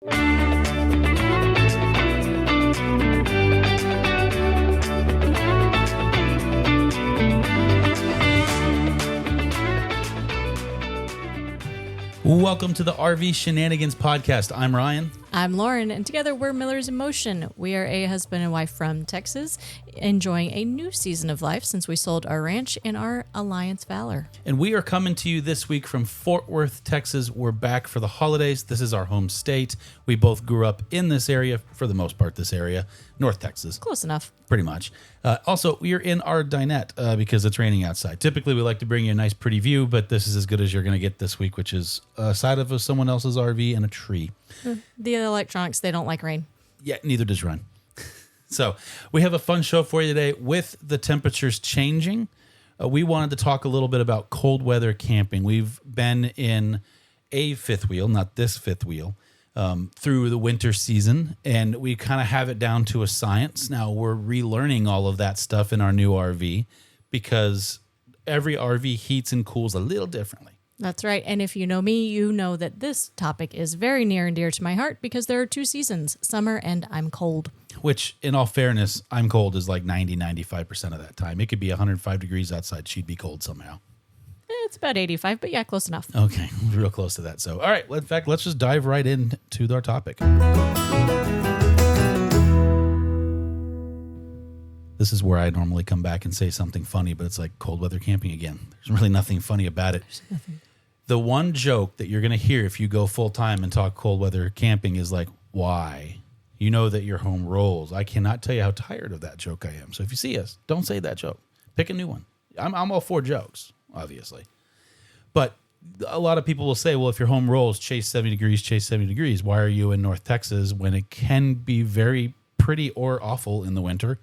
Welcome to the RV Shenanigans Podcast. I'm Ryan. I'm Lauren, and together we're Millers in Motion. We are a husband and wife from Texas, enjoying a new season of life since we sold our ranch in our Alliance Valor. And we are coming to you this week from Fort Worth, Texas. We're back for the holidays. This is our home state. We both grew up in this area, for the most part, this area, North Texas. Close enough. Pretty much. Also, we are in our dinette because it's raining outside. Typically, we like to bring you a nice, pretty view, but this is as good as you're going to get this week, which is a side of someone else's RV and a tree. The electronics, they don't like rain. Yeah, neither does Ryan. So we have a fun show for you today. With the temperatures changing, we wanted to talk a little bit about cold weather camping. We've been in a fifth wheel, not this fifth wheel, through the winter season, and we kind of have it down to a science. Now we're relearning all of that stuff in our new RV because every RV heats and cools a little differently. That's right. And if you know me, you know that this topic is very near and dear to my heart because there are two seasons, summer and I'm cold. Which, in all fairness, I'm cold is like 90-95% of that time. It could be 105 degrees outside. She'd be cold somehow. It's about 85, but yeah, close enough. Okay, real close to that. So, all right, in fact, let's just dive right into our topic. This is where I normally come back and say something funny, but it's like cold weather camping again. There's really nothing funny about it. There's nothing. The one joke that you're going to hear if you go full time and talk cold weather camping is like, why? You know that your home rolls. I cannot tell you how tired of that joke I am. So if you see us, don't say that joke. Pick a new one. I'm all for jokes, obviously. But a lot of people will say, well, if your home rolls, chase 70 degrees. Why are you in North Texas when it can be very pretty or awful in the winter?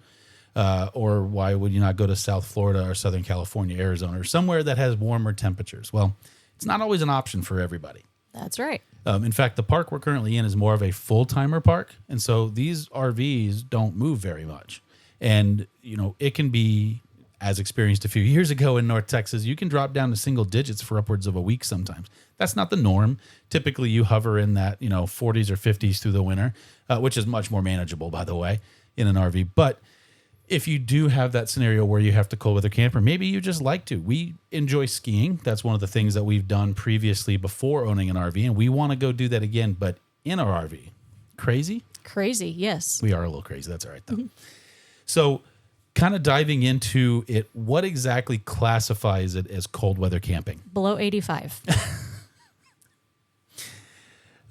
Or why would you not go to South Florida or Southern California, Arizona, or somewhere that has warmer temperatures? Well, it's not always an option for everybody. That's right. In fact, the park we're currently in is more of a full-timer park. And so these RVs don't move very much. And, you know, it can be, as experienced a few years ago in North Texas, you can drop down to single digits for upwards of a week sometimes. That's not the norm. Typically, you hover in that, 40s or 50s through the winter, which is much more manageable, by the way, in an RV. But if you do have that scenario where you have to cold weather camp, or maybe you just like to, we enjoy skiing. That's one of the things that we've done previously before owning an RV, and we want to go do that again, but in our RV. Crazy? Crazy, yes. We are a little crazy. That's all right, though. So kind of diving into it, what exactly classifies it as cold weather camping? Below 85.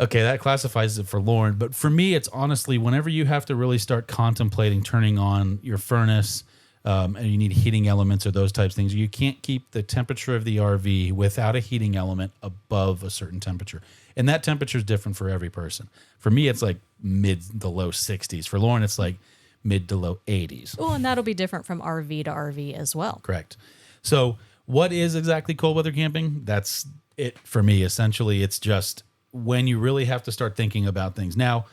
Okay, that classifies it for Lauren. But for me, it's honestly whenever you have to really start contemplating turning on your furnace and you need heating elements or those types of things, you can't keep the temperature of the RV without a heating element above a certain temperature. And that temperature is different for every person. For me, it's like mid to low 60s. For Lauren, it's like mid to low 80s. Oh, and that'll be different from RV to RV as well. Correct. So what is exactly cold weather camping? That's it for me. Essentially, it's just when you really have to start thinking about things. Now,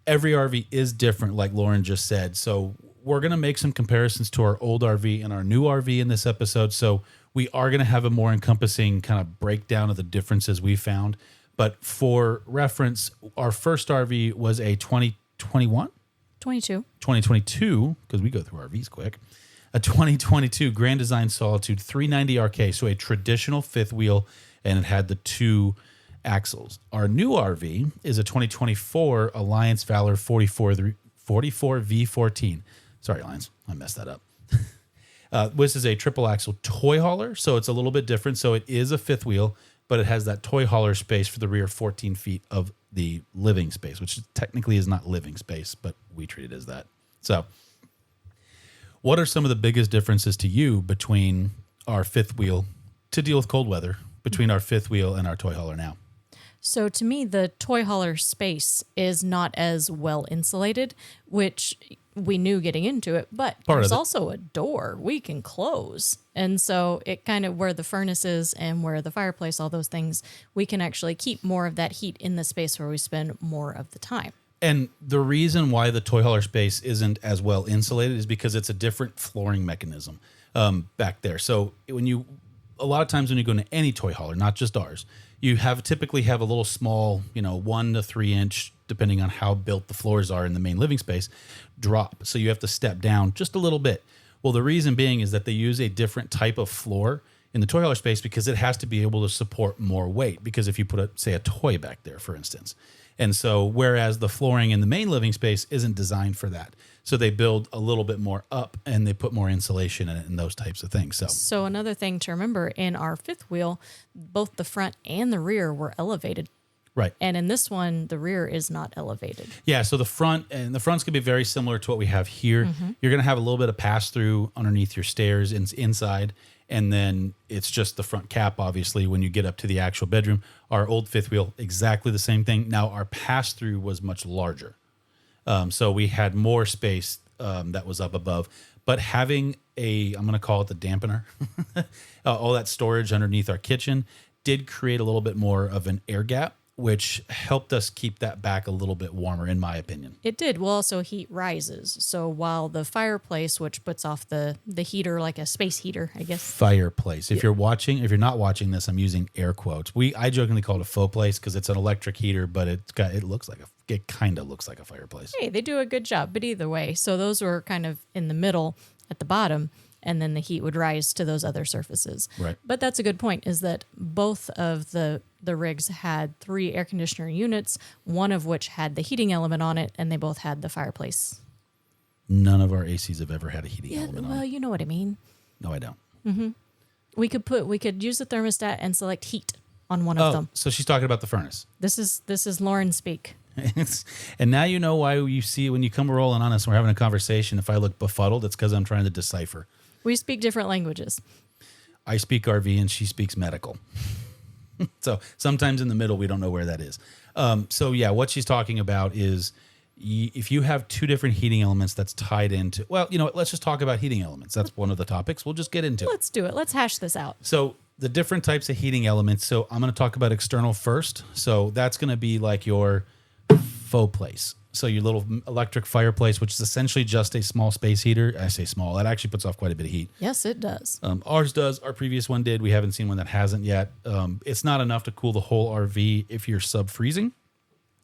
every RV is different, like Lauren just said. So we're going to make some comparisons to our old RV and our new RV in this episode. So we are going to have a more encompassing kind of breakdown of the differences we found. But for reference, our first RV was a 2022, because we go through RVs quick, a 2022 Grand Design Solitude 390 RK, so a traditional fifth wheel, and it had the two axles. Our new RV is a 2024 Alliance Valor 44 V14. Sorry, Alliance, I messed that up. This is a triple axle toy hauler, so it's a little bit different. So it is a fifth wheel, but it has that toy hauler space for the rear 14 feet of the living space, which technically is not living space, but we treat it as that. So what are some of the biggest differences to you between our fifth wheel to deal with cold weather, between our fifth wheel and our toy hauler now? So to me, the toy hauler space is not as well insulated, which we knew getting into it, but there's also a door we can close. And so it kind of where the furnace is and where the fireplace, all those things, we can actually keep more of that heat in the space where we spend more of the time. And the reason why the toy hauler space isn't as well insulated is because it's a different flooring mechanism back there. So a lot of times when you go into any toy hauler, not just ours, you typically have a little small, 1 to 3 inch, depending on how built the floors are in the main living space, drop. So you have to step down just a little bit. Well, the reason being is that they use a different type of floor in the toy hauler space because it has to be able to support more weight. Because if you put say a toy back there, for instance. And so whereas the flooring in the main living space isn't designed for that. So they build a little bit more up and they put more insulation in it and those types of things. So another thing to remember, in our fifth wheel, both the front and the rear were elevated. Right. And in this one, the rear is not elevated. Yeah. So the front's going to be very similar to what we have here. You're going to have a little bit of pass through underneath your stairs inside. And then it's just the front cap, obviously, when you get up to the actual bedroom. Our old fifth wheel, exactly the same thing. Now, our pass through was much larger. So we had more space that was up above. But having I'm going to call it the dampener, all that storage underneath our kitchen did create a little bit more of an air gap, which helped us keep that back a little bit warmer, in my opinion. It did. Well, also heat rises. So while the fireplace, which puts off the heater, like a space heater, I guess. Fireplace. If you're not watching this, I'm using air quotes. I jokingly call it a faux place because it's an electric heater, but it kind of looks like a fireplace. Hey, they do a good job. But either way, so those were kind of in the middle at the bottom, and then the heat would rise to those other surfaces. Right. But that's a good point, is that both of the rigs had 3 air conditioner units, one of which had the heating element on it, and they both had the fireplace. None of our ACs have ever had a heating element on it. Well, you know what I mean. No, I don't. We could use the thermostat and select heat on one of them. So she's talking about the furnace. This is Lauren speak. And now you know why you see when you come rolling on us, we're having a conversation. If I look befuddled, it's because I'm trying to decipher. We speak different languages. I speak RV and she speaks medical. So sometimes in the middle, we don't know where that is. So yeah, what she's talking about is if you have 2 different heating elements that's tied into, well, you know what, let's just talk about heating elements. That's one of the topics. We'll just get into it. Let's do it. Let's hash this out. So the different types of heating elements. So I'm going to talk about external first. So that's going to be like your faux place. So your little electric fireplace, which is essentially just a small space heater. I say small. That actually puts off quite a bit of heat. Yes, it does. Ours does. Our previous one did. We haven't seen one that hasn't yet. It's not enough to cool the whole RV if you're sub-freezing,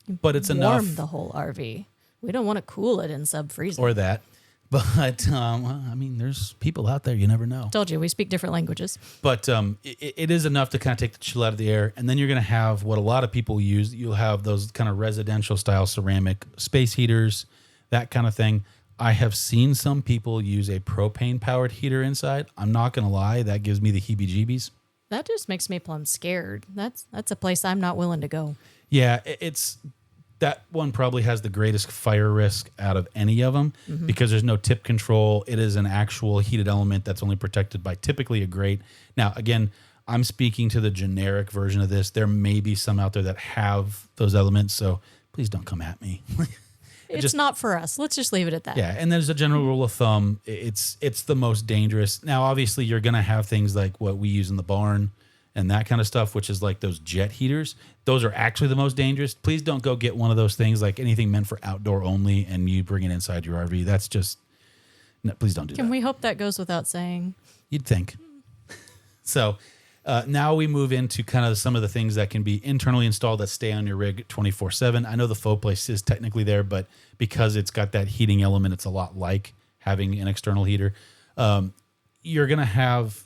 but it's enough. Warm the whole RV. We don't want to cool it in sub-freezing. Or that. But, I mean, there's people out there. You never know. Told you, we speak different languages. But it is enough to kind of take the chill out of the air. And then you're going to have what a lot of people use. You'll have those kind of residential style ceramic space heaters, that kind of thing. I have seen some people use a propane powered heater inside. I'm not going to lie. That gives me the heebie-jeebies. That just makes me plumb scared. That's a place I'm not willing to go. Yeah, that one probably has the greatest fire risk out of any of them because there's no tip control. It is an actual heated element that's only protected by typically a grate. Now, again, I'm speaking to the generic version of this. There may be some out there that have those elements, so please don't come at me. It's not for us. Let's just leave it at that. Yeah, and there's a general rule of thumb. It's the most dangerous. Now, obviously, you're going to have things like what we use in the barn and that kind of stuff, which is like those jet heaters. Those are actually the most dangerous. Please don't go get one of those things, like anything meant for outdoor only, and you bring it inside your RV. That's just, no, please don't do that. Can we hope that goes without saying? You'd think. So now we move into kind of some of the things that can be internally installed that stay on your rig 24/7. I know the faux place is technically there, but because it's got that heating element, it's a lot like having an external heater. You're going to have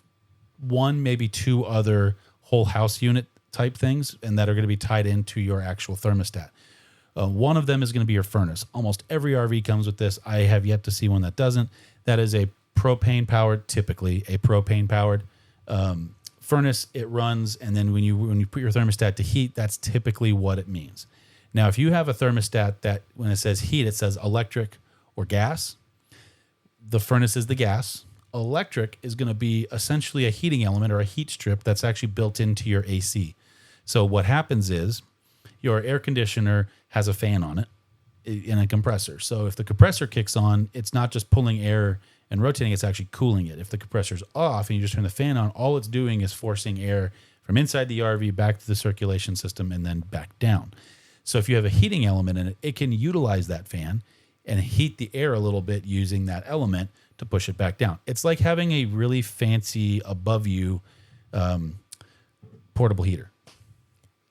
1, maybe 2 other whole house unit type things, and that are going to be tied into your actual thermostat. One of them is going to be your furnace. Almost every RV comes with this. I have yet to see one that doesn't. That is a propane powered, typically a propane powered furnace. It runs, and then when you put your thermostat to heat, that's typically what it means. Now, if you have a thermostat that when it says heat, it says electric or gas, the furnace is the gas. Electric is going to be essentially a heating element or a heat strip that's actually built into your AC. So what happens is your air conditioner has a fan on it and a compressor. So if the compressor kicks on, it's not just pulling air and rotating, it's actually cooling it. If the compressor's off and you just turn the fan on, all it's doing is forcing air from inside the RV back to the circulation system and then back down. So if you have a heating element in it, it can utilize that fan and heat the air a little bit using that element to push it back down. It's like having a really fancy above you portable heater.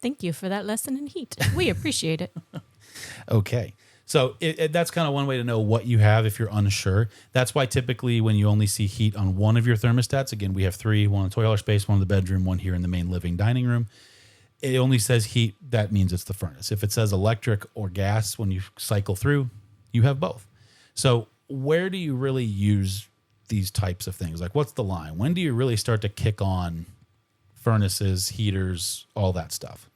Thank you for that lesson in heat. We appreciate it. Okay. So that's kind of one way to know what you have if you're unsure. That's why typically when you only see heat on one of your thermostats, again, we have 3, one in the toy hauler space, one in the bedroom, one here in the main living dining room. It only says heat. That means it's the furnace. If it says electric or gas, when you cycle through, you have both. So where do you really use these types of things? Like, what's the line? When do you really start to kick on furnaces, heaters, all that stuff?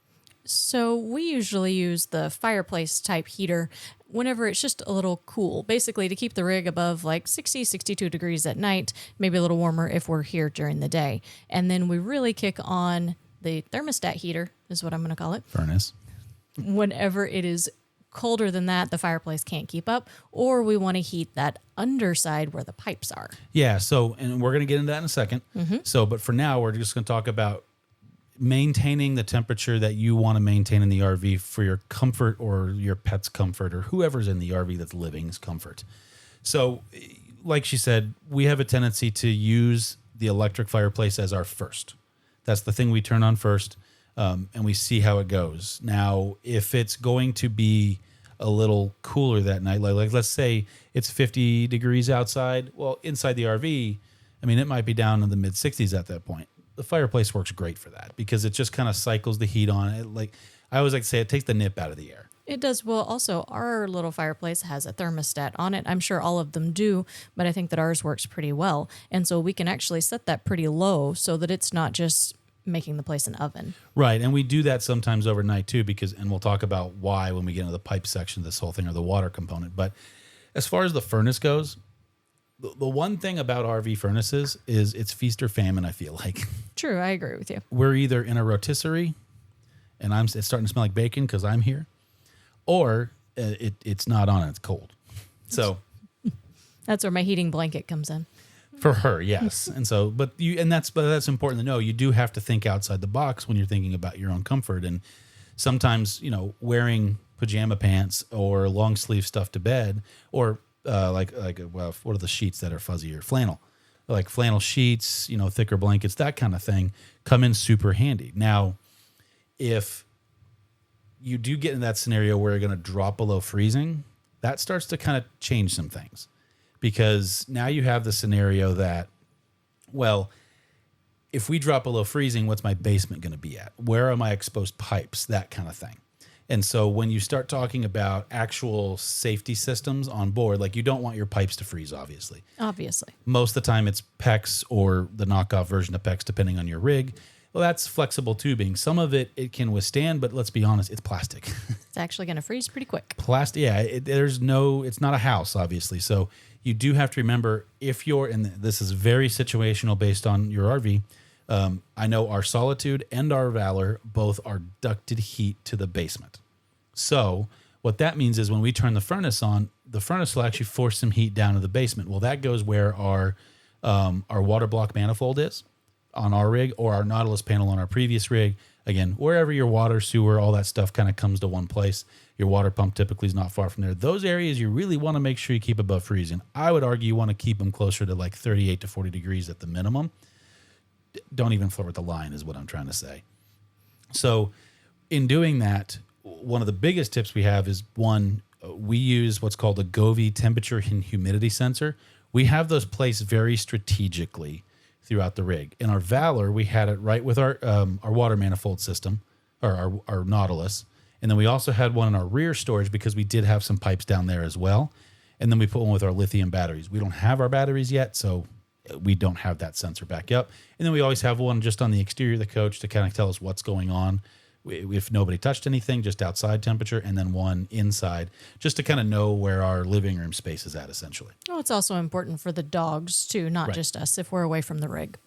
So we usually use the fireplace type heater whenever it's just a little cool, basically to keep the rig above like 60, 62 degrees at night, maybe a little warmer if we're here during the day. And then we really kick on the thermostat heater, is what I'm going to call it. Furnace. Whenever it is colder than that, the fireplace can't keep up, or we want to heat that underside where the pipes are. Yeah. So, and we're going to get into that in a second. So, but for now, we're just going to talk about maintaining the temperature that you want to maintain in the RV for your comfort or your pet's comfort or whoever's in the RV that's living's comfort. So, like she said, we have a tendency to use the electric fireplace as our first. That's the thing we turn on first, and we see how it goes. Now, if it's going to be a little cooler that night, like let's say it's 50 degrees outside, well, inside the RV, I mean, it might be down in the mid 60s at that point. The fireplace works great for that because it just kind of cycles the heat on it. Like I always like to say, it takes the nip out of the air. It does. Well, also, our little fireplace has a thermostat on it. I'm sure all of them do, but I think that ours works pretty well. And so we can actually set that pretty low so that it's not just making the place an oven. Right. And we do that sometimes overnight too, and we'll talk about why when we get into the pipe section of this whole thing or the water component. But as far as the furnace goes, the one thing about RV furnaces is it's feast or famine, I feel like. True, I agree with you. We're either in a rotisserie, and it's starting to smell like bacon because I'm here, or it's not on, it's cold. So that's where my heating blanket comes in. For her, yes. And so, but that's important to know. You do have to think outside the box when you're thinking about your own comfort. And sometimes, wearing pajama pants or long sleeve stuff to bed, or what are the sheets that are fuzzier? Flannel, like flannel sheets, thicker blankets, that kind of thing, come in super handy. Now, if you do get in that scenario where you're going to drop below freezing, that starts to kind of change some things, because now you have the scenario that, well, if we drop below freezing, what's my basement going to be at? Where are my exposed pipes? That kind of thing. And so when you start talking about actual safety systems on board, like you don't want your pipes to freeze, obviously. Obviously. Most of the time it's PEX or the knockoff version of PEX, depending on your rig. Well, that's flexible tubing. Some of it can withstand, but let's be honest, it's plastic. It's actually going to freeze pretty quick. Plastic, yeah. It's not a house, obviously. So you do have to remember and this is very situational based on your RV. I know our Solitude and our Valor both are ducted heat to the basement. So what that means is when we turn the furnace on, the furnace will actually force some heat down to the basement. Well, that goes where our water block manifold is on our rig, or our Nautilus panel on our previous rig. Again, wherever your water, sewer, all that stuff kind of comes to one place. Your water pump typically is not far from there. Those areas you really want to make sure you keep above freezing. I would argue you want to keep them closer to like 38 to 40 degrees at the minimum. Don't even flirt with the line is what I'm trying to say. So in doing that, one of the biggest tips we have is, one, we use what's called a Govee temperature and humidity sensor. We have those placed very strategically throughout the rig. In our Valor, we had it right with our water manifold system, or our Nautilus. And then we also had one in our rear storage because we did have some pipes down there as well. And then we put one with our lithium batteries. We don't have our batteries yet, so we don't have that sensor back up. And then we always have one just on the exterior of the coach to kind of tell us what's going on if nobody touched anything, just outside temperature, and then one inside just to kind of know where our living room space is at, essentially. Oh, it's also important for the dogs too, not just us, if we're away from the rig.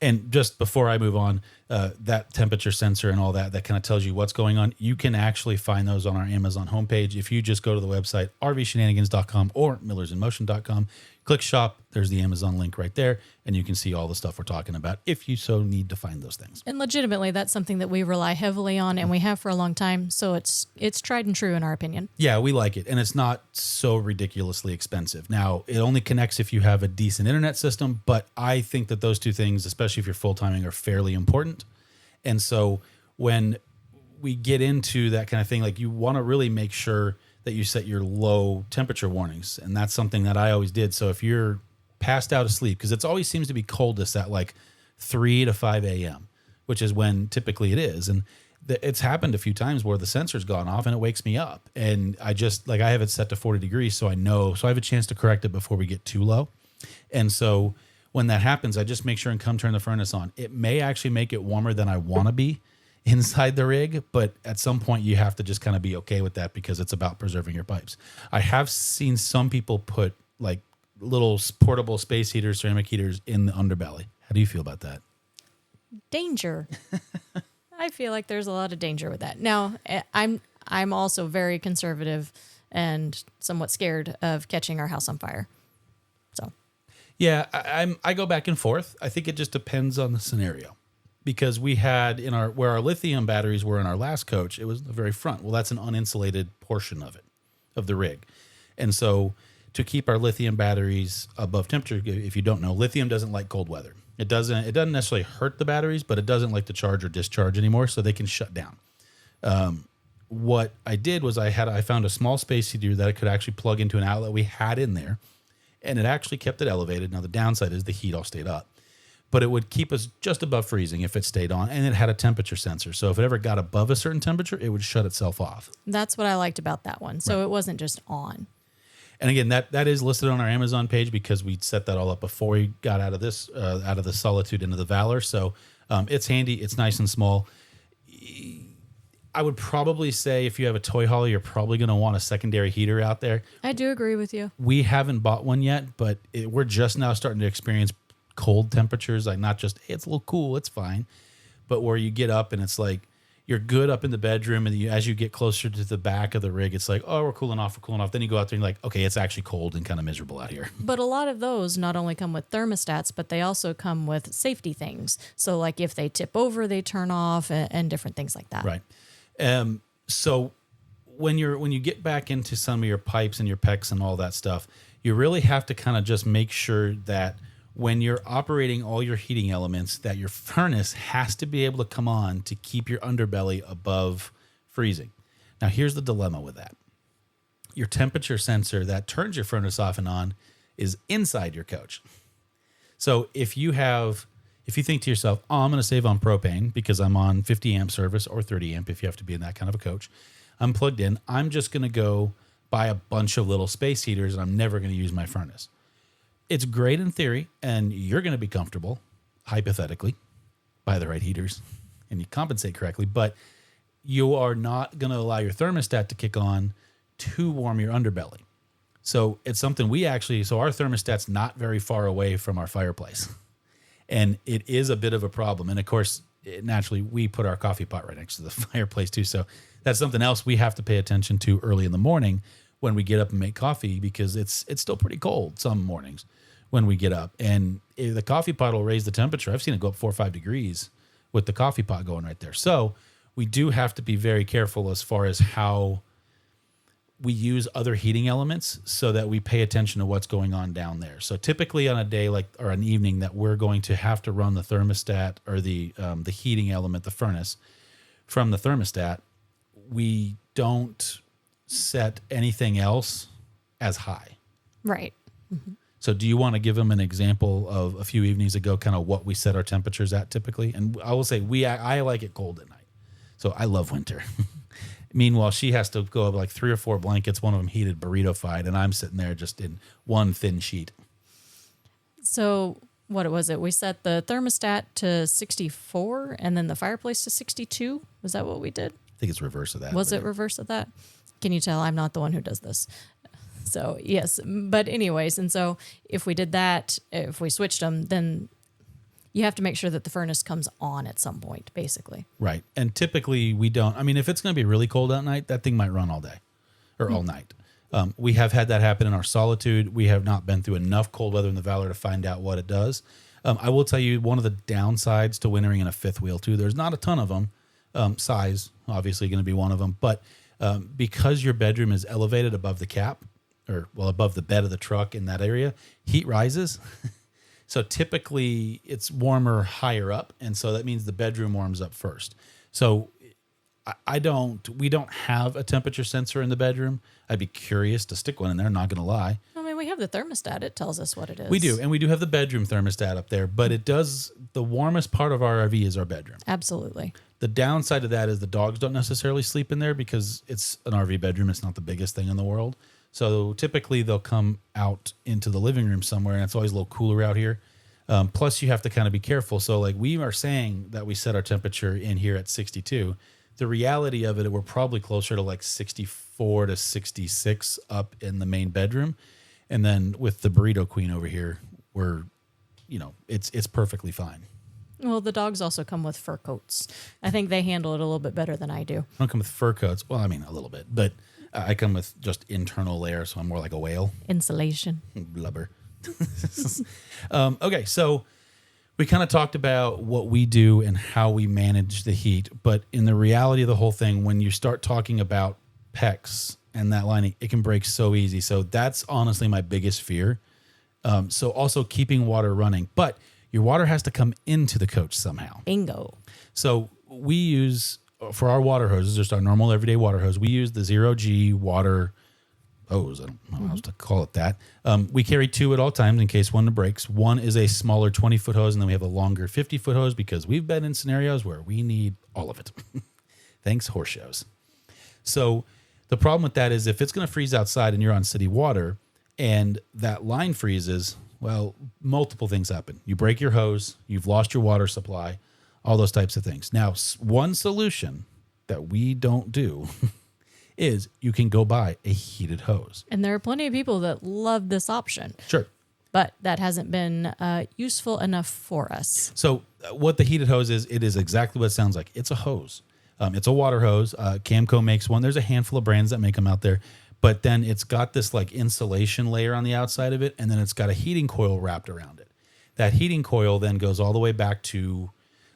And just before I move on, that temperature sensor and all that kind of tells you what's going on. You can actually find those on our Amazon homepage. If you just go to the website, rvshenanigans.com or millersinmotion.com, click shop. There's the Amazon link right there, and you can see all the stuff we're talking about if you so need to find those things. And legitimately, that's something that we rely heavily on, and we have for a long time. So it's tried and true in our opinion. Yeah, we like it, and it's not so ridiculously expensive. Now, it only connects if you have a decent internet system, but I think that those two things, especially if you're full-timing, are fairly important. And so when we get into that kind of thing, like you want to really make sure that you set your low temperature warnings. And that's something that I always did. So if you're passed out asleep, because it always seems to be coldest at like 3 to 5 a.m., which is when typically it is. And it's happened a few times where the sensor's gone off and it wakes me up. And I just, like, I have it set to 40 degrees. So I know, so I have a chance to correct it before we get too low. And so when that happens, I just make sure and come turn the furnace on. It may actually make it warmer than I want to be inside the rig, but at some point you have to just kind of be okay with that because it's about preserving your pipes. I have seen some people put like little portable space heaters, ceramic heaters in the underbelly. How do you feel about that? Danger. I feel like there's a lot of danger with that. Now, I'm also very conservative and somewhat scared of catching our house on fire. So, yeah, I go back and forth. I think it just depends on the scenario. Because we had where our lithium batteries were in our last coach, it was the very front. Well, that's an uninsulated portion of it, of the rig. And so to keep our lithium batteries above temperature, if you don't know, lithium doesn't like cold weather. It doesn't necessarily hurt the batteries, but it doesn't like to charge or discharge anymore, so they can shut down. What I did was I found a small space heater that I could actually plug into an outlet we had in there, and it actually kept it elevated. Now the downside is the heat all stayed up. But it would keep us just above freezing if it stayed on, and it had a temperature sensor. So if it ever got above a certain temperature, it would shut itself off. That's what I liked about that one. So It wasn't just on. And again, that is listed on our Amazon page because we set that all up before we got out of the Solitude into the Valor. So it's handy. It's nice and small. I would probably say if you have a toy hauler, you're probably going to want a secondary heater out there. I do agree with you. We haven't bought one yet, but we're just now starting to experience cold temperatures, like not just, hey, it's a little cool, it's fine, but where you get up and it's like you're good up in the bedroom, and as you get closer to the back of the rig, it's like, oh, we're cooling off. Then you go out there and you're like, okay, it's actually cold and kind of miserable out here. But a lot of those not only come with thermostats, but they also come with safety things. So like if they tip over, they turn off, and different things like that. Right. So when you get back into some of your pipes and your PEX and all that stuff, you really have to kind of just make sure that when you're operating all your heating elements, that your furnace has to be able to come on to keep your underbelly above freezing. Now, here's the dilemma with that. Your temperature sensor that turns your furnace off and on is inside your coach. So if you think to yourself, oh, I'm going to save on propane because I'm on 50 amp service or 30 amp if you have to be in that kind of a coach, I'm plugged in, I'm just going to go buy a bunch of little space heaters and I'm never going to use my furnace. It's great in theory, and you're going to be comfortable, hypothetically, buy the right heaters, and you compensate correctly, but you are not going to allow your thermostat to kick on to warm your underbelly. So it's something so our thermostat's not very far away from our fireplace, and it is a bit of a problem. And of course, naturally, we put our coffee pot right next to the fireplace too, so that's something else we have to pay attention to early in the morning when we get up and make coffee, because it's still pretty cold some mornings when we get up, and the coffee pot will raise the temperature. I've seen it go up 4 or 5 degrees with the coffee pot going right there. So we do have to be very careful as far as how we use other heating elements so that we pay attention to what's going on down there. So typically on a day or an evening that we're going to have to run the thermostat or the heating element, the furnace, from the thermostat, we don't set anything else as high. Right. Mm-hmm. So do you want to give them an example of a few evenings ago, kind of what we set our temperatures at typically? And I will say I like it cold at night. So I love winter. Meanwhile, she has to go up like 3 or 4 blankets, one of them heated burrito-fied, and I'm sitting there just in one thin sheet. So what was it? We set the thermostat to 64 and then the fireplace to 62. Was that what we did? I think it's reverse of that. Was it reverse of that? Can you tell I'm not the one who does this? So yes, but anyways, and so if we did that, if we switched them, then you have to make sure that the furnace comes on at some point, basically. Right. And typically we don't. I mean, if it's going to be really cold at night, that thing might run all day or all night. We have had that happen in our Solitude. We have not been through enough cold weather in the Valor to find out what it does. I will tell you one of the downsides to wintering in a fifth wheel too, there's not a ton of them. Size, obviously going to be one of them. But because your bedroom is elevated above the cap, or well, above the bed of the truck in that area, heat rises. So typically it's warmer higher up. And so that means the bedroom warms up first. So we don't have a temperature sensor in the bedroom. I'd be curious to stick one in there, not going to lie. I mean, we have the thermostat. It tells us what it is. We do. And we do have the bedroom thermostat up there, but the warmest part of our RV is our bedroom. Absolutely. The downside of that is the dogs don't necessarily sleep in there because it's an RV bedroom. It's not the biggest thing in the world. So typically they'll come out into the living room somewhere, and it's always a little cooler out here. Plus you have to kind of be careful. So like we are saying that we set our temperature in here at 62. The reality of it, we're probably closer to like 64 to 66 up in the main bedroom. And then with the Burrito Queen over here, it's perfectly fine. Well, the dogs also come with fur coats. I think they handle it a little bit better than I do. I don't come with fur coats. Well, I mean, a little bit, but I come with just internal layer, so I'm more like a whale. Insulation. Blubber. Okay, so we kind of talked about what we do and how we manage the heat, but in the reality of the whole thing, when you start talking about PEX and that lining, it can break so easy. So that's honestly my biggest fear. So also keeping water running, but your water has to come into the coach somehow. Bingo. So we use, for our water hoses, just our normal everyday water hose, we use the 0G water hose. I don't know how to call it that. We carry two at all times in case one breaks. One is a smaller 20-foot hose, and then we have a longer 50-foot hose because we've been in scenarios where we need all of it. Thanks, horse shows. So the problem with that is if it's going to freeze outside and you're on city water and that line freezes, well, multiple things happen. You break your hose, you've lost your water supply, all those types of things. Now, one solution that we don't do is you can go buy a heated hose. And there are plenty of people that love this option. Sure. But that hasn't been useful enough for us. So what the heated hose is, it is exactly what it sounds like. It's a hose. It's a water hose. Camco makes one. There's a handful of brands that make them out there. But then it's got this like insulation layer on the outside of it, and then it's got a heating coil wrapped around it. That heating coil then goes all the way back to,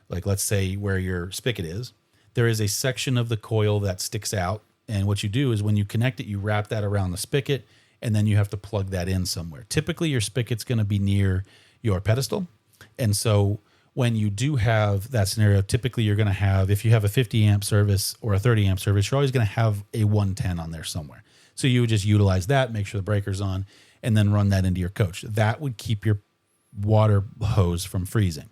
like, let's say where your spigot is. There is a section of the coil that sticks out, and what you do is when you connect it, you wrap that around the spigot, and then you have to plug that in somewhere. Typically, your spigot's going to be near your pedestal, and so when you do have that scenario, typically you're going to have, if you have a 50 amp service or a 30 amp service, you're always going to have a 110 on there somewhere. So you would just utilize that, make sure the breaker's on, and then run that into your coach. That would keep your water hose from freezing.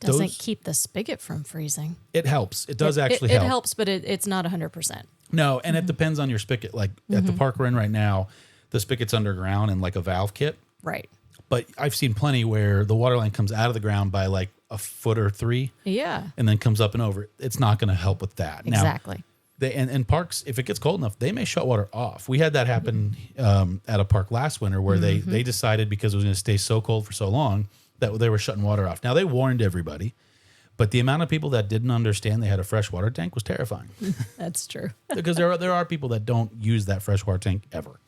Doesn't keep the spigot from freezing. It helps. It does actually help. It helps, but it's not 100%. No, and it depends on your spigot. Like at the park we're in right now, the spigot's underground in like a valve kit. Right. But I've seen plenty where the water line comes out of the ground by like a foot or three. Yeah. And then comes up and over. It's not going to help with that. Exactly. Now, and parks, if it gets cold enough, they may shut water off. We had that happen at a park last winter where they decided because it was going to stay so cold for so long that they were shutting water off. Now, they warned everybody, but the amount of people that didn't understand they had a fresh water tank was terrifying. That's true. Because there are people that don't use that fresh water tank ever.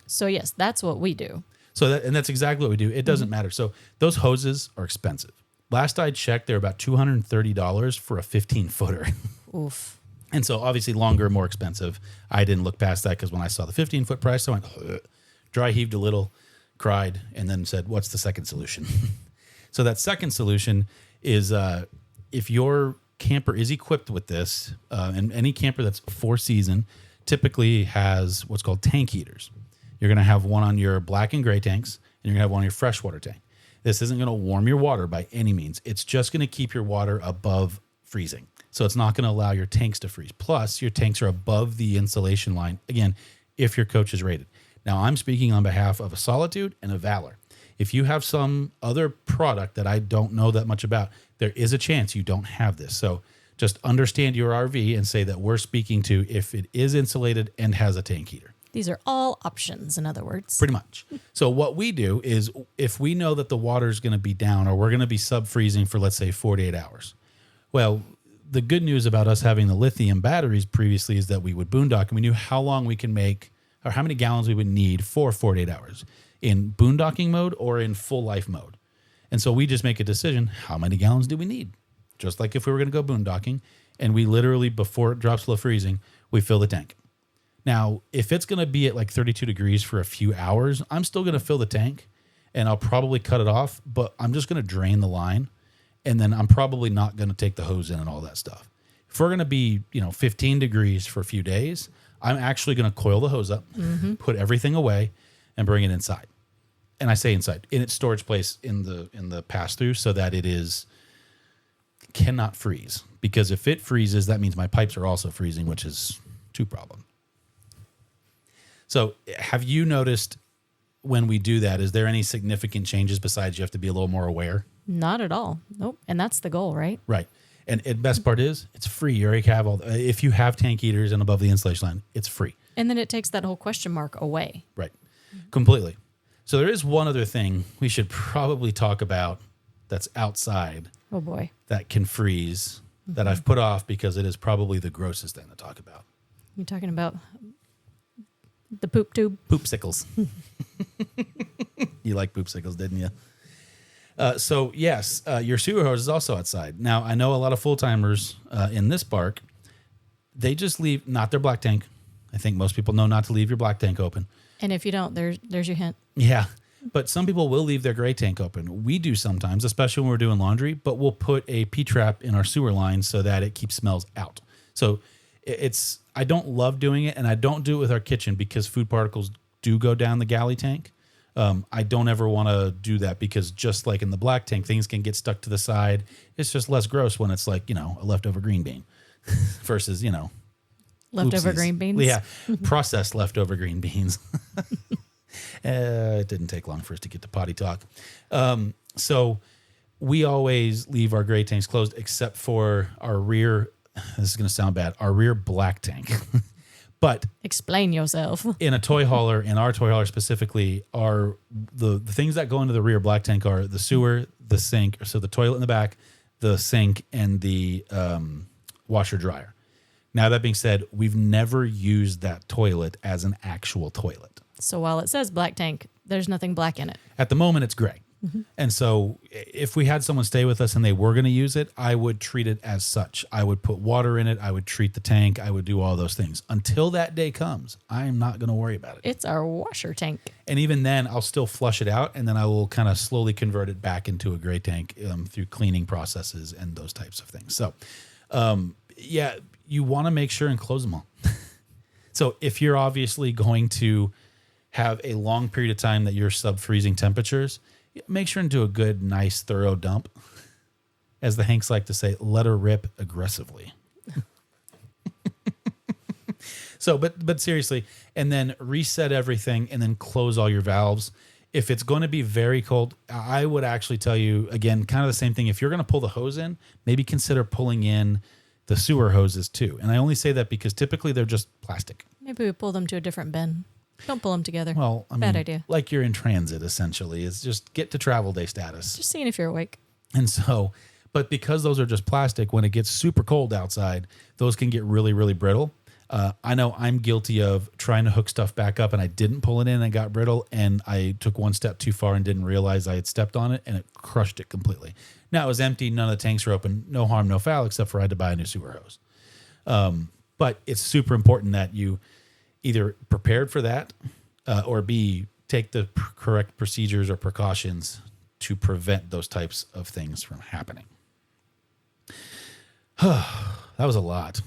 So, yes, that's what we do. So that's exactly what we do. It doesn't matter. So those hoses are expensive. Last I checked, they're about $230 for a 15-footer. Oof. And so obviously longer, more expensive. I didn't look past that because when I saw the 15-foot price, I went, dry heaved a little, cried, and then said, what's the second solution? So that second solution is if your camper is equipped with this, and any camper that's 4-season typically has what's called tank heaters. You're going to have one on your black and gray tanks, and you're going to have one on your freshwater tank. This isn't going to warm your water by any means. It's just going to keep your water above freezing. So it's not going to allow your tanks to freeze. Plus, your tanks are above the insulation line, again, if your coach is rated. Now, I'm speaking on behalf of a Solitude and a Valor. If you have some other product that I don't know that much about, there is a chance you don't have this. So just understand your RV and say that we're speaking to if it is insulated and has a tank heater. These are all options, in other words. Pretty much. So what we do is if we know that the water is going to be down or we're going to be sub-freezing for, let's say, 48 hours. Well, the good news about us having the lithium batteries previously is that we would boondock and we knew how long we can make or how many gallons we would need for 48 hours in boondocking mode or in full life mode. And so we just make a decision, how many gallons do we need? Just like if we were going to go boondocking, and we literally, before it drops below freezing, we fill the tank. Now, if it's going to be at like 32 degrees for a few hours, I'm still going to fill the tank and I'll probably cut it off, but I'm just going to drain the line. And then I'm probably not going to take the hose in and all that stuff. If we're going to be, 15 degrees for a few days, I'm actually going to coil the hose up, put everything away, and bring it inside. And I say inside, in its storage place in the pass-through, so that cannot freeze. Because if it freezes, that means my pipes are also freezing, which is two problems. So have you noticed when we do that, is there any significant changes besides you have to be a little more aware? Not at all. Nope. And that's the goal, right? Right. And the best part is it's free. You already have if you have tank heaters and above the insulation line, it's free. And then it takes that whole question mark away. Right. Completely. So there is one other thing we should probably talk about that's outside. Oh boy. That can freeze that I've put off because it is probably the grossest thing to talk about. You're talking about the poop tube? Poopsicles. You like poopsicles, didn't you? So yes, your sewer hose is also outside. Now, I know a lot of full-timers in this park, they just leave, not their black tank. I think most people know not to leave your black tank open. And if you don't, there's your hint. Yeah, but some people will leave their gray tank open. We do sometimes, especially when we're doing laundry, but we'll put a P-trap in our sewer line so that it keeps smells out. So I don't love doing it, and I don't do it with our kitchen because food particles do go down the galley tank. I don't ever want to do that because just like in the black tank, things can get stuck to the side. It's just less gross when it's like, a leftover green bean versus, Leftover oopsies. green beans? Yeah, processed leftover green beans. It didn't take long for us to get to potty talk. So we always leave our gray tanks closed except for our rear, this is going to sound bad, our rear black tank. But explain yourself. In a toy hauler, in our toy hauler specifically, are the things that go into the rear black tank are the sewer, the sink, so the toilet in the back, the sink, and the washer dryer. Now, that being said, we've never used that toilet as an actual toilet. So while it says black tank, there's nothing black in it. At the moment, it's gray. And so if we had someone stay with us and they were going to use it, I would treat it as such. I would put water in it. I would treat the tank. I would do all those things. Until that day comes, I'm not going to worry about it. It's our washer tank. And even then, I'll still flush it out, and then I will kind of slowly convert it back into a gray tank through cleaning processes and those types of things. So, yeah, you want to make sure and close them all. So if you're obviously going to have a long period of time that you're sub-freezing temperatures, make sure and do a good, nice, thorough dump. As the Hanks like to say, let her rip aggressively. So, but seriously, and then reset everything and then close all your valves. If it's going to be very cold, I would actually tell you, again, kind of the same thing. If you're going to pull the hose in, maybe consider pulling in the sewer hoses too. And I only say that because typically they're just plastic. Maybe we pull them to a different bin. Don't pull them together. Well, I mean, bad idea. Like you're in transit, essentially. It's just get to travel day status. Just seeing if you're awake. And so, but because those are just plastic, when it gets super cold outside, those can get really, really brittle. I know I'm guilty of trying to hook stuff back up and I didn't pull it in and it got brittle, and I took one step too far and didn't realize I had stepped on it, and it crushed it completely. Now it was empty. None of the tanks were open. No harm, no foul, except for I had to buy a new sewer hose. But it's super important that you either prepared for that or B, take the correct procedures or precautions to prevent those types of things from happening. That was a lot.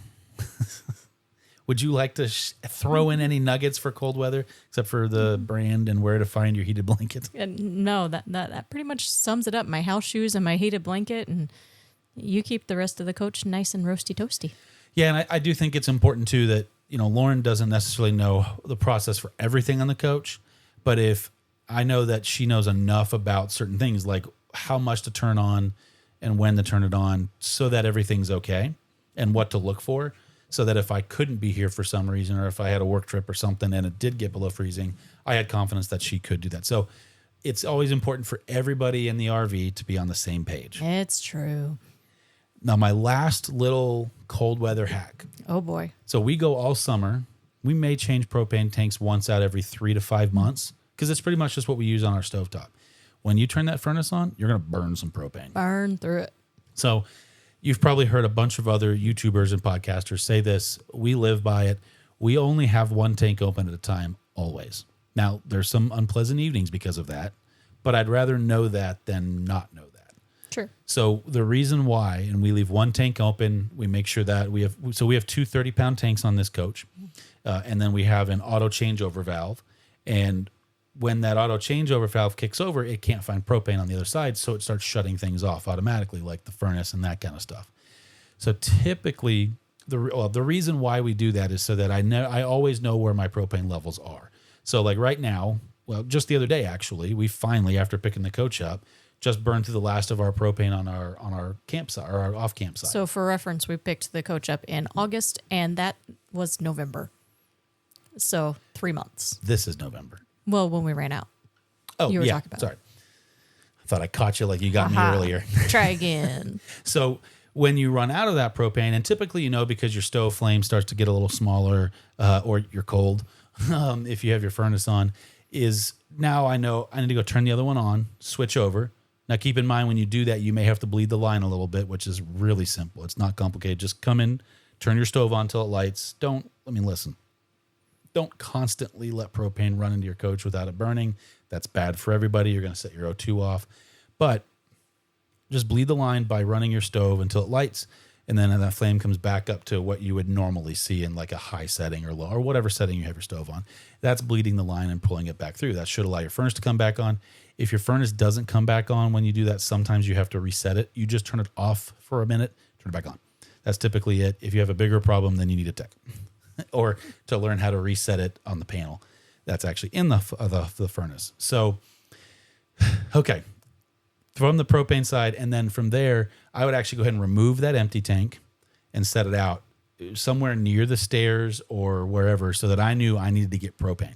Would you like to throw in any nuggets for cold weather, except for the brand and where to find your heated blanket? No, that pretty much sums it up. My house shoes and my heated blanket, and you keep the rest of the coach nice and roasty toasty. Yeah, and I do think it's important too that, Lauren doesn't necessarily know the process for everything on the coach, but if I know that she knows enough about certain things, like how much to turn on and when to turn it on, so that everything's okay, and what to look for, so that if I couldn't be here for some reason, or if I had a work trip or something and it did get below freezing, I had confidence that she could do that. So it's always important for everybody in the RV to be on the same page. It's true. Now, my last little cold weather hack. Oh, boy. So we go all summer. We may change propane tanks once out every 3 to 5 months because it's pretty much just what we use on our stovetop. When you turn that furnace on, you're going to burn some propane. Burn through it. So you've probably heard a bunch of other YouTubers and podcasters say this. We live by it. We only have one tank open at a time, always. Now, there's some unpleasant evenings because of that, but I'd rather know that than not know that. Sure. So the reason why, and we leave one tank open, we make sure that we have 2 30-pound tanks on this coach. And then we have an auto changeover valve. And when that auto changeover valve kicks over, it can't find propane on the other side. So it starts shutting things off automatically, like the furnace and that kind of stuff. So typically, the reason why we do that is so that I always know where my propane levels are. So like right now, well, just the other day, actually, we finally, after picking the coach up, just burned through the last of our propane on our campsite or our off campsite. So for reference, we picked the coach up in August, and that was November. So 3 months. This is November. Well, when we ran out. Oh, you were yeah. talking about. Sorry. I thought I caught you like you got me earlier. Try again. So when you run out of that propane, and typically, because your stove flame starts to get a little smaller or you're cold, if you have your furnace on, is now I know I need to go turn the other one on, switch over. Now, keep in mind, when you do that, you may have to bleed the line a little bit, which is really simple. It's not complicated. Just come in, turn your stove on until it lights. Listen. Don't constantly let propane run into your coach without it burning. That's bad for everybody. You're going to set your O2 off. But just bleed the line by running your stove until it lights, and then that flame comes back up to what you would normally see in like a high setting or low or whatever setting you have your stove on. That's bleeding the line and pulling it back through. That should allow your furnace to come back on. If your furnace doesn't come back on when you do that, sometimes you have to reset it. You just turn it off for a minute, turn it back on. That's typically it. If you have a bigger problem, then you need a tech or to learn how to reset it on the panel. That's actually in the furnace. So, okay. From the propane side, and then from there, I would actually go ahead and remove that empty tank and set it out somewhere near the stairs or wherever so that I knew I needed to get propane.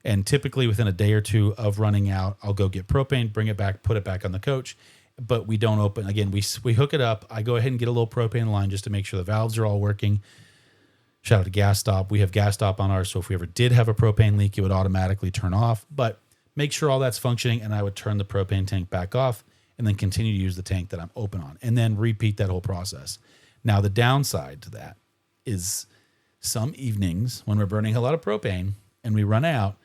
And typically within a day or two of running out, I'll go get propane, bring it back, put it back on the coach. But we don't open. Again, we hook it up. I go ahead and get a little propane line just to make sure the valves are all working. Shout out to Gas Stop. We have Gas Stop on ours, so if we ever did have a propane leak, it would automatically turn off. But make sure all that's functioning, and I would turn the propane tank back off and then continue to use the tank that I'm open on, and then repeat that whole process. Now, the downside to that is some evenings when we're burning a lot of propane and we run out,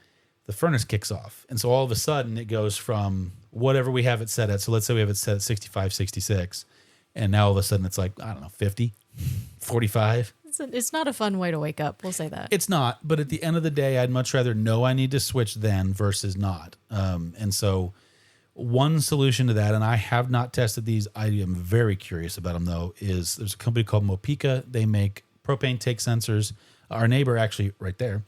the furnace kicks off. And so all of a sudden, it goes from whatever we have it set at. So let's say we have it set at 65, 66, and now all of a sudden it's like, 50, 45. It's not a fun way to wake up. We'll say that. It's not, but at the end of the day, I'd much rather know I need to switch then versus not. And so one solution to that, and I have not tested these, I am very curious about them though, is there's a company called Mopica. They make propane tank sensors. Our neighbor actually right there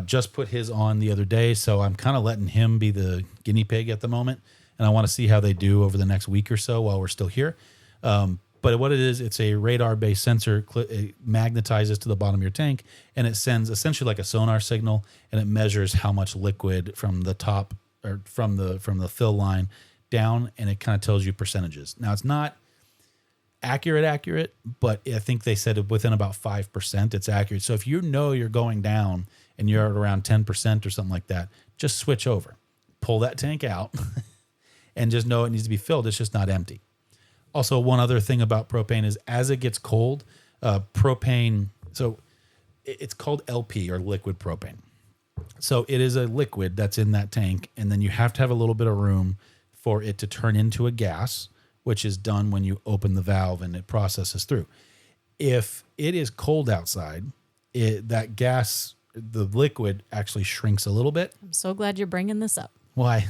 just put his on the other day. So I'm kind of letting him be the guinea pig at the moment. And I want to see how they do over the next week or so while we're still here. But what it is, it's a radar-based sensor. It magnetizes to the bottom of your tank, and it sends essentially like a sonar signal, and it measures how much liquid from the top or from the fill line down, and it kind of tells you percentages. Now, it's not accurate, but I think they said within about 5%, it's accurate. So if you know you're going down and you're at around 10% or something like that, just switch over, pull that tank out, and just know it needs to be filled. It's just not empty. Also, one other thing about propane is as it gets cold, propane, so it's called LP or liquid propane. So it is a liquid that's in that tank, and then you have to have a little bit of room for it to turn into a gas, which is done when you open the valve and it processes through. If it is cold outside, that gas, the liquid actually shrinks a little bit. I'm so glad you're bringing this up. Why?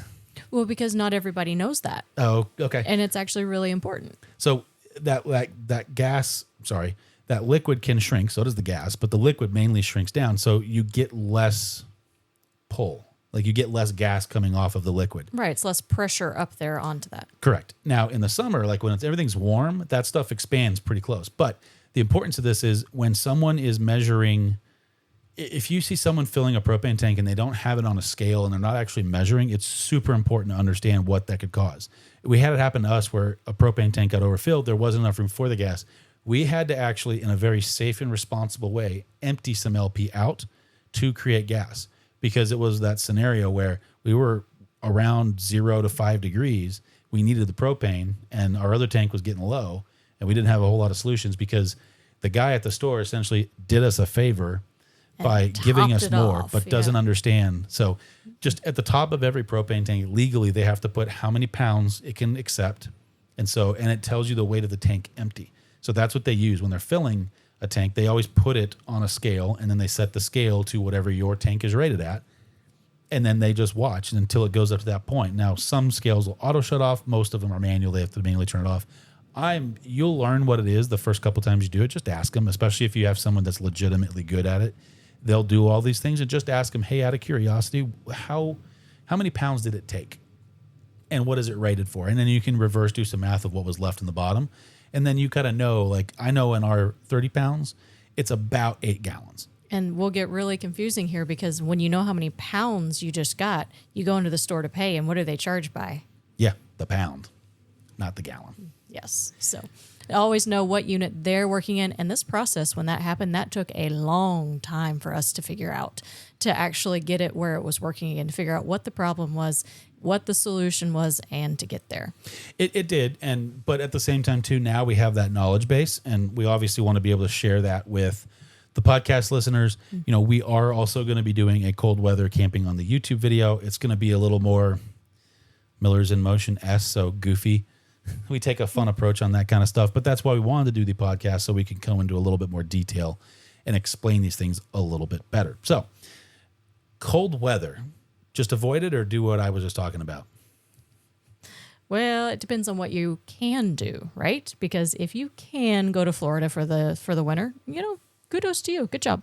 Well, because not everybody knows that. Oh, okay. And it's actually really important. So that gas, that liquid can shrink. So does the gas, but the liquid mainly shrinks down. So you get less pull. Like you get less gas coming off of the liquid. Right. It's less pressure up there onto that. Correct. Now in the summer, like when everything's warm, that stuff expands pretty close. But the importance of this is when someone is measuring, if you see someone filling a propane tank and they don't have it on a scale and they're not actually measuring, it's super important to understand what that could cause. We had it happen to us where a propane tank got overfilled. There wasn't enough room for the gas. We had to actually, in a very safe and responsible way, empty some LP out to create gas, because it was that scenario where we were around 0 to 5 degrees. We needed the propane and our other tank was getting low, and we didn't have a whole lot of solutions because the guy at the store essentially did us a favor by giving us more, but doesn't understand. So just at the top of every propane tank, legally, they have to put how many pounds it can accept. And it tells you the weight of the tank empty. So that's what they use when they're filling a tank. They always put it on a scale, and then they set the scale to whatever your tank is rated at. And then they just watch until it goes up to that point. Now, some scales will auto shut off. Most of them are manual. They have to manually turn it off. You'll learn what it is the first couple times you do it. Just ask them, especially if you have someone that's legitimately good at it. They'll do all these things, and just ask them, hey, out of curiosity, how many pounds did it take? And what is it rated for? And then you can reverse do some math of what was left in the bottom. And then you kind of know, like I know in our 30 pounds, it's about 8 gallons. And we'll get really confusing here because when you know how many pounds you just got, you go into the store to pay, and what do they charge by? Yeah, the pound, not the gallon. Yes. So always know what unit they're working in. And this process, when that happened, that took a long time for us to figure out, to actually get it where it was working again, to figure out what the problem was, what the solution was, and to get there. It did. But at the same time, too, now we have that knowledge base, and we obviously want to be able to share that with the podcast listeners. You know, we are also going to be doing a cold weather camping on the YouTube video. It's going to be a little more Miller's in Motion-esque, so goofy. We take a fun approach on that kind of stuff, but that's why we wanted to do the podcast, so we can go into a little bit more detail and explain these things a little bit better. So, cold weather, just avoid it or do what I was just talking about? Well, it depends on what you can do, right? Because if you can go to Florida for the winter, you know, kudos to you. Good job.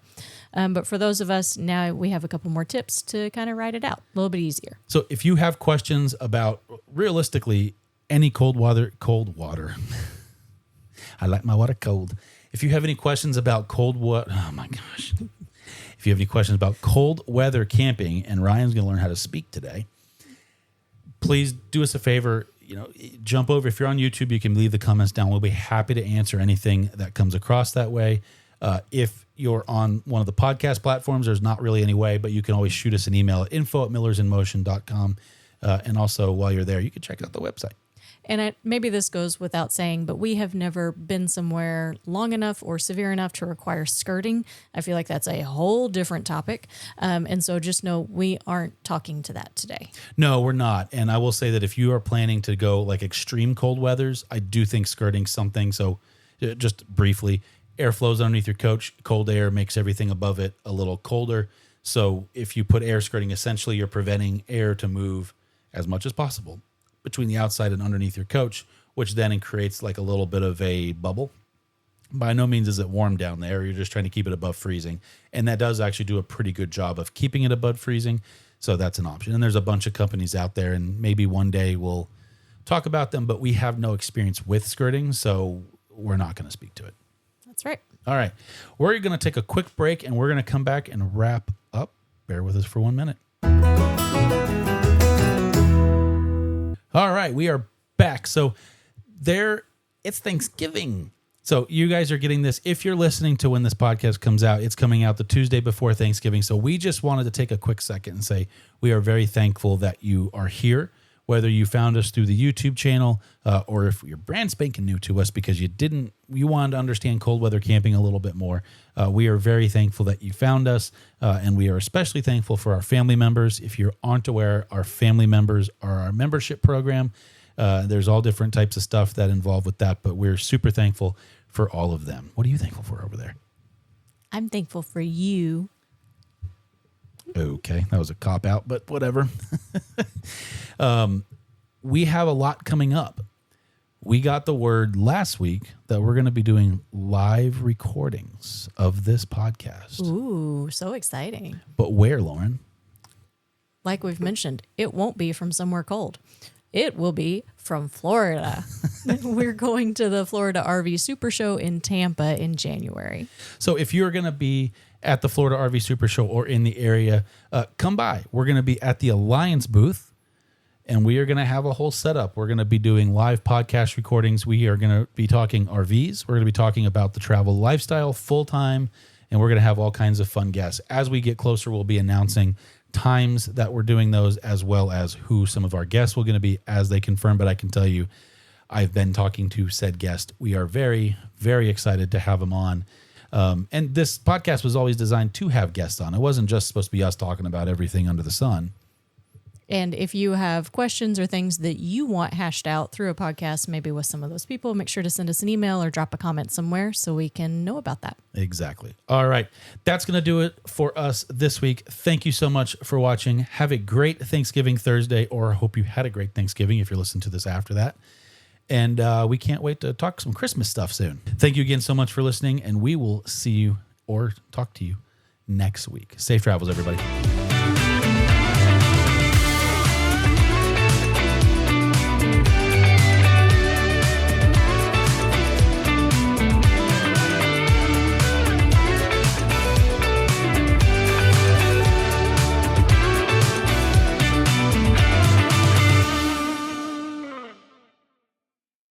But for those of us, now we have a couple more tips to kind of ride it out a little bit easier. So if you have questions about, realistically, any cold water, I like my water cold. If you have any questions about cold water, oh my gosh. If you have any questions about cold weather camping, and Ryan's going to learn how to speak today, please do us a favor. You know, jump over. If you're on YouTube, you can leave the comments down. We'll be happy to answer anything that comes across that way. If you're on one of the podcast platforms, there's not really any way, but you can always shoot us an email at info@millersinmotion.com. And also, while you're there, you can check out the website. And maybe this goes without saying, but we have never been somewhere long enough or severe enough to require skirting. I feel like that's a whole different topic. And so just know we aren't talking to that today. No, we're not. And I will say that if you are planning to go like extreme cold weathers, I do think skirting's something. So just briefly, air flows underneath your coach. Cold air makes everything above it a little colder. So if you put air skirting, essentially you're preventing air to move as much as possible between the outside and underneath your coach, which then creates like a little bit of a bubble. By no means is it warm down there. You're just trying to keep it above freezing. And that does actually do a pretty good job of keeping it above freezing. So that's an option. And there's a bunch of companies out there, and maybe one day we'll talk about them, but we have no experience with skirting, so we're not going to speak to it. That's right. All right. We're going to take a quick break, and we're going to come back and wrap up. Bear with us for 1 minute. All right, we are back. So it's Thanksgiving. So you guys are getting this. If you're listening to when this podcast comes out, it's coming out the Tuesday before Thanksgiving. So we just wanted to take a quick second and say we are very thankful that you are here, whether you found us through the YouTube channel or if you're brand spanking new to us because you wanted to understand cold weather camping a little bit more. We are very thankful that you found us, and we are especially thankful for our family members. If you aren't aware, our family members are our membership program. There's all different types of stuff that involve with that, but we're super thankful for all of them. What are you thankful for over there? I'm thankful for you. Okay, that was a cop-out, but whatever. We have a lot coming up. We got the word last week that we're going to be doing live recordings of this podcast. Ooh, so exciting. But where, Lauren? Like we've mentioned, it won't be from somewhere cold. It will be from Florida. We're going to the Florida RV Super Show in Tampa in January. So if you're going to be at the Florida RV Super Show or in the area, come by. We're going to be at the Alliance booth, and we are going to have a whole setup. We're going to be doing live podcast recordings. We are going to be talking RVs. We're going to be talking about the travel lifestyle full-time, and we're going to have all kinds of fun guests. As we get closer, we'll be announcing times that we're doing those, as well as who some of our guests will going to be as they confirm. But I can tell you, I've been talking to said guest. We are very, very excited to have him on. And this podcast was always designed to have guests on. It wasn't just supposed to be us talking about everything under the sun. And if you have questions or things that you want hashed out through a podcast, maybe with some of those people, make sure to send us an email or drop a comment somewhere so we can know about that. Exactly. All right. That's going to do it for us this week. Thank you so much for watching. Have a great Thanksgiving Thursday, or I hope you had a great Thanksgiving if you're listening to this after that. And we can't wait to talk some Christmas stuff soon. Thank you again so much for listening, and we will see you or talk to you next week. Safe travels, everybody.